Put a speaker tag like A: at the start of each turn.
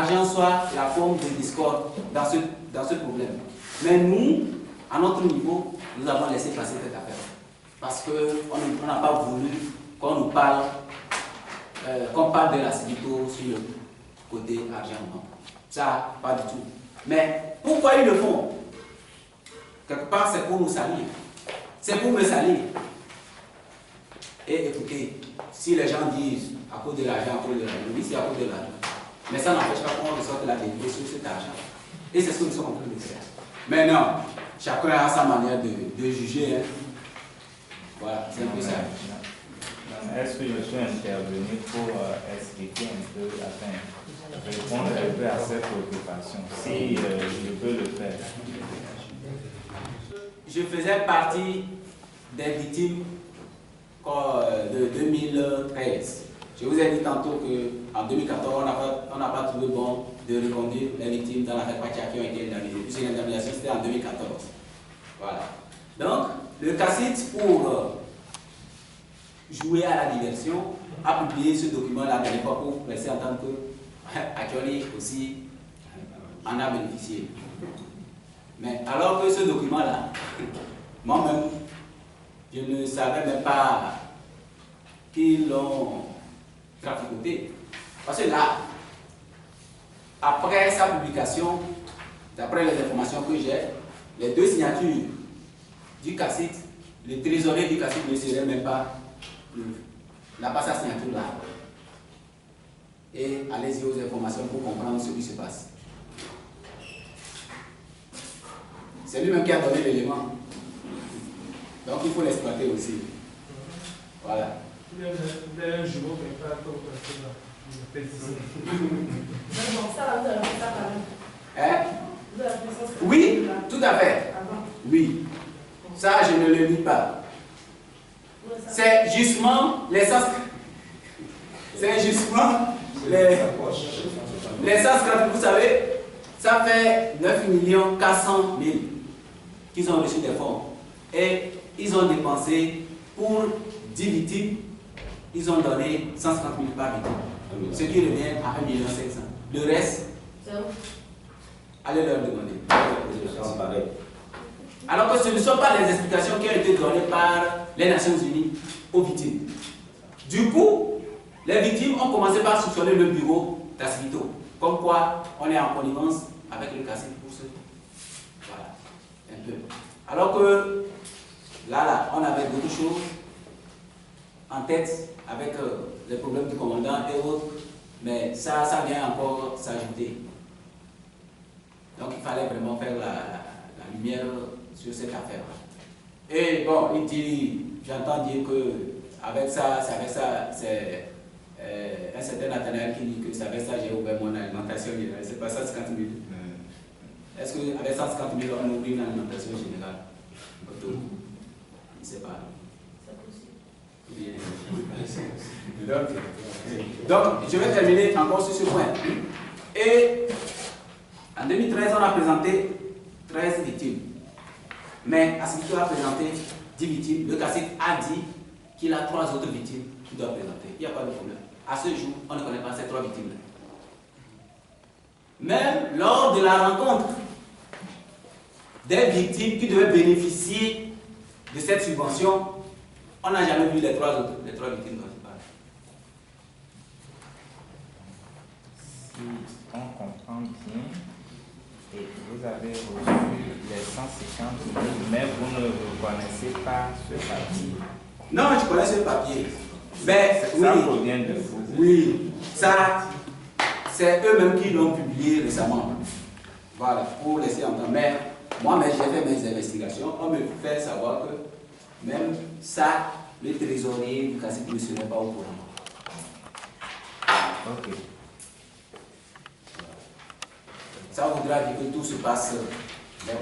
A: l'argent soit la forme de discorde dans ce problème. Mais nous, à notre niveau, nous avons laissé passer cette affaire. Parce qu'on n'a pas voulu qu'on nous parle, qu'on parle de la CIVITO sur le côté argent. Non. Ça, pas du tout. Mais pourquoi ils le font? Quelque part, c'est pour nous salir. C'est pour me salir. Et écoutez, si les gens disent à cause de l'argent, à cause de l'argent, oui, c'est à cause de l'argent. Mais ça n'empêche pas qu'on ressorte la vérité sur cet argent. Et c'est ce que nous sommes en train de faire. Mais non, chacun a sa manière de juger. Hein. Voilà, c'est un peu ça.
B: Est-ce que je peux intervenir pour expliquer un peu, répondre un peu à cette préoccupation, si je peux le faire?
A: Je faisais partie des victimes de 2013. Je vous ai dit tantôt qu'en 2014, on n'a pas trouvé bon de reconduire les victimes dans l'affaire Pacha qui ont été indemnisées. Puisque l'indemnisation, c'était en 2014. Voilà. Donc, le CACIT, pour jouer à la diversion, a publié ce document-là à l'époque pour laisser entendre que Akoli aussi en a bénéficié. Mais alors que ce document-là, moi-même, je ne savais même pas qu'ils l'ont traficoté. Parce que là, après sa publication, d'après les informations que j'ai, les deux signatures du CACIT, le trésorier du CACIT ne serait même pas, n'a pas sa signature là. Et allez-y aux informations pour comprendre ce qui se passe. C'est lui-même qui a donné l'élément. Donc il faut l'exploiter aussi. Voilà.
C: Il y a un jumeau qui n'est pas comme
A: ça. Oui, tout à fait. Oui. Ça, je ne le dis pas. C'est justement l'essence. C'est justement l'essence, vous savez, ça fait 9 400 000 qu'ils ont reçu des fonds. Et ils ont dépensé pour 10 victimes, ils ont donné 150 000 par victime. Ce qui revient à 1 700 000. Le reste, allez leur demander. Alors que ce ne sont pas les explications qui ont été données par les Nations Unies aux victimes. Du coup, les victimes ont commencé par soupçonner le bureau d'Asvito. Comme quoi, on est en connivence avec le CACIT pour ce. Voilà, un peu. Alors que là, on avait beaucoup de choses en tête avec les problèmes du commandant et autres, mais ça vient encore s'ajouter. Donc il fallait vraiment faire la lumière sur cette affaire. Et bon, il dit, j'entends dire que avec ça, c'est un certain Nathanaël qui dit que c'est avec ça j'ai ouvert mon alimentation générale. C'est pas 150 000. Est-ce qu'avec 150 000, on ouvre une alimentation générale? Je ne sais pas. Donc, je vais terminer encore sur ce point. Et en 2013, on a présenté 13 victimes. Mais Asvito a présenté 10 victimes. Le CACIT a dit qu'il a 3 autres victimes qu'il doit présenter. Il n'y a pas de problème. À ce jour, on ne connaît pas ces 3 victimes-là. Même lors de la rencontre des victimes qui devaient bénéficier de cette subvention, on n'a jamais vu les 3 victimes dont je parle.
B: Si on comprend bien, et vous avez reçu les 150 000, mais vous ne reconnaissez pas ce papier.
A: Non, je connais ce papier. Mais
B: ça provient de vous.
A: Oui, ça, c'est eux-mêmes qui l'ont publié récemment. Voilà, pour laisser entendre. Mais moi, j'ai fait mes investigations. On me fait savoir que même ça, le trésorier du CACIT ne serait pas au courant.
B: Ok.
A: Ça voudra dire que tout se passe bien.